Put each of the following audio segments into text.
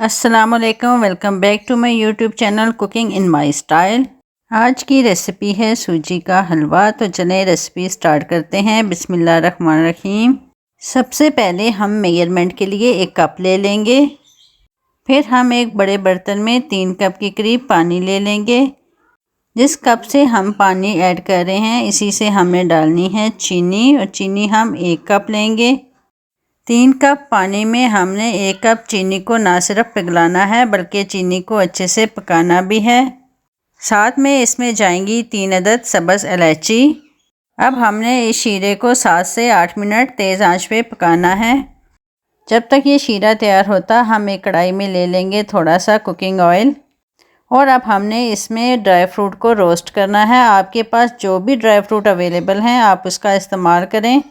अस्सलामुअलैकुम, welcome back to my YouTube channel cooking in my style. आज की recipe है सूजी का हलवा। तो चलें रेसिपी स्टार्ट करते हैं। बिस्मिल्लाहिर्रहमानिर्रहीम। सबसे पहले हम मेजरमेंट के लिए एक कप ले लेंगे। फिर हम एक बड़े बर्तन में 3 कप के करीब पानी ले लेंगे। जिस कप से हम पानी ऐड कर रहे हैं इसी से हमने डालनी है चीनी, और चीनी हम 1 कप लेंगे। 3 कप पानी में हमने 1 कप चीनी को ना सिर्फ पिघलाना है बल्कि चीनी को अच्छे से पकाना भी है। साथ में इसमें जाएंगी 3 अदद सब्ज़ इलायची। अब हमने इस शीरे को 7 से 8 मिनट तेज़ आंच पे पकाना है। जब तक ये शीरा तैयार होता हम एक कढ़ाई में ले लेंगे थोड़ा सा कुकिंग ऑयल, और अब हमने इसमें ड्राई फ्रूट को रोस्ट करना है। आपके पास जो भी ड्राई फ्रूट अवेलेबल हैं आप उसका इस्तेमाल करें,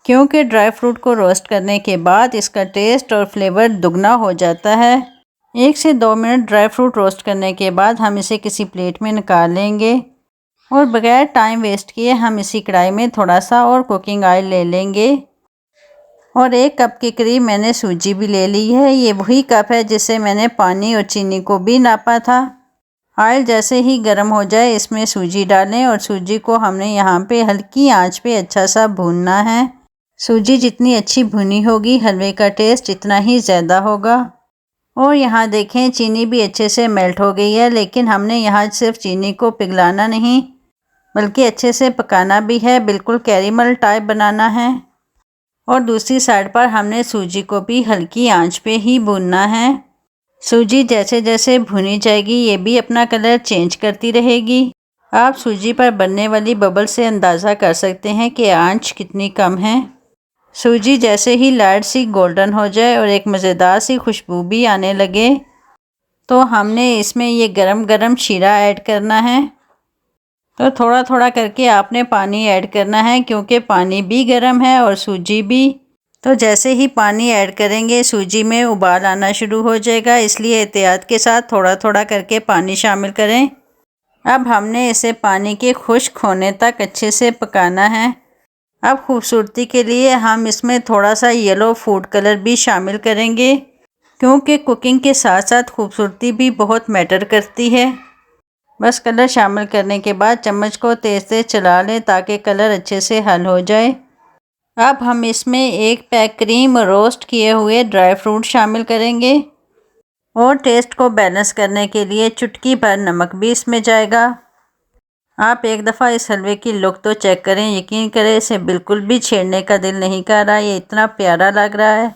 क्योंकि ड्राई फ्रूट को रोस्ट करने के बाद इसका टेस्ट और फ्लेवर दुगना हो जाता है। 1 से 2 मिनट ड्राई फ्रूट रोस्ट करने के बाद हम इसे किसी प्लेट में निकाल लेंगे, और बगैर टाइम वेस्ट किए हम इसी कढ़ाई में थोड़ा सा और कुकिंग ऑयल ले लेंगे। और 1 कप के करीब मैंने सूजी भी ले ली है। ये वही कप है जिससे मैंने पानी और चीनी को भी नापा था। ऑयल जैसे ही गर्म हो जाए इसमें सूजी डालें, और सूजी को हमने यहाँ पे हल्की आंच पे अच्छा सा भूनना है। सूजी जितनी अच्छी भुनी होगी हलवे का टेस्ट इतना ही ज़्यादा होगा। और यहाँ देखें चीनी भी अच्छे से मेल्ट हो गई है, लेकिन हमने यहाँ सिर्फ चीनी को पिघलाना नहीं बल्कि अच्छे से पकाना भी है, बिल्कुल कैरेमल टाइप बनाना है। और दूसरी साइड पर हमने सूजी को भी हल्की आंच पे ही भूनना है। सूजी जैसे जैसे भुनी जाएगी ये भी अपना कलर चेंज करती रहेगी। आप सूजी पर बनने वाली बबल से अंदाज़ा कर सकते हैं कि आंच कितनी कम है। सूजी जैसे ही लाइट सी गोल्डन हो जाए और एक मज़ेदार सी खुशबू भी आने लगे तो हमने इसमें ये गरम गरम शीरा ऐड करना है। तो थोड़ा थोड़ा करके आपने पानी ऐड करना है, क्योंकि पानी भी गर्म है और सूजी भी। तो जैसे ही पानी ऐड करेंगे सूजी में उबाल आना शुरू हो जाएगा, इसलिए एहतियात के साथ थोड़ा थोड़ा करके पानी शामिल करें। अब हमने इसे पानी के खुश्क होने तक अच्छे से पकाना है। अब खूबसूरती के लिए हम इसमें थोड़ा सा येलो फूड कलर भी शामिल करेंगे, क्योंकि कुकिंग के साथ साथ खूबसूरती भी बहुत मैटर करती है। बस कलर शामिल करने के बाद चम्मच को तेज़ तेज़ चला लें ताकि कलर अच्छे से हल हो जाए। अब हम इसमें 1 पैक क्रीम और रोस्ट किए हुए ड्राई फ्रूट शामिल करेंगे, और टेस्ट को बैलेंस करने के लिए चुटकी भर नमक भी इसमें जाएगा। आप एक दफ़ा इस हलवे की लुक तो चेक करें, यकीन करें इसे बिल्कुल भी छेड़ने का दिल नहीं कर रहा। ये इतना प्यारा लग रहा है।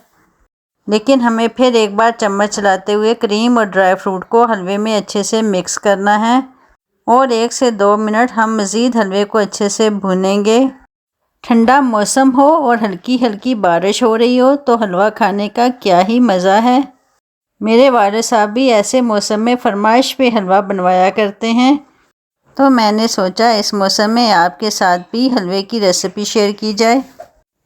लेकिन हमें फिर एक बार चम्मच चलाते हुए क्रीम और ड्राई फ्रूट को हलवे में अच्छे से मिक्स करना है, और 1 से 2 मिनट हम मज़ीद हलवे को अच्छे से भूनेंगे। ठंडा मौसम हो और हल्की हल्की बारिश हो रही हो तो हलवा खाने का क्या ही मज़ा है। मेरे वालिद साहब भी ऐसे मौसम में फरमाइश पे हलवा बनवाया करते हैं, तो मैंने सोचा इस मौसम में आपके साथ भी हलवे की रेसिपी शेयर की जाए।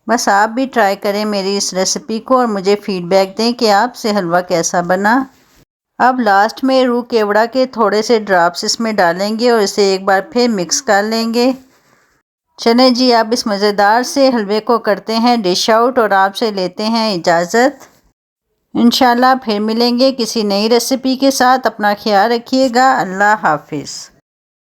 बस आप भी ट्राई करें मेरी इस रेसिपी को और मुझे फीडबैक दें कि आपसे हलवा कैसा बना। अब लास्ट में रूह केवड़ा के थोड़े से ड्रॉप्स इसमें डालेंगे और इसे एक बार फिर मिक्स कर लेंगे। चलें जी, आप इस मज़ेदार से हलवे को करते हैं डिश आउट और आपसे लेते हैं इजाज़त। इंशाल्लाह फिर मिलेंगे किसी नई रेसिपी के साथ। अपना ख्याल रखिएगा। अल्लाह हाफिज़।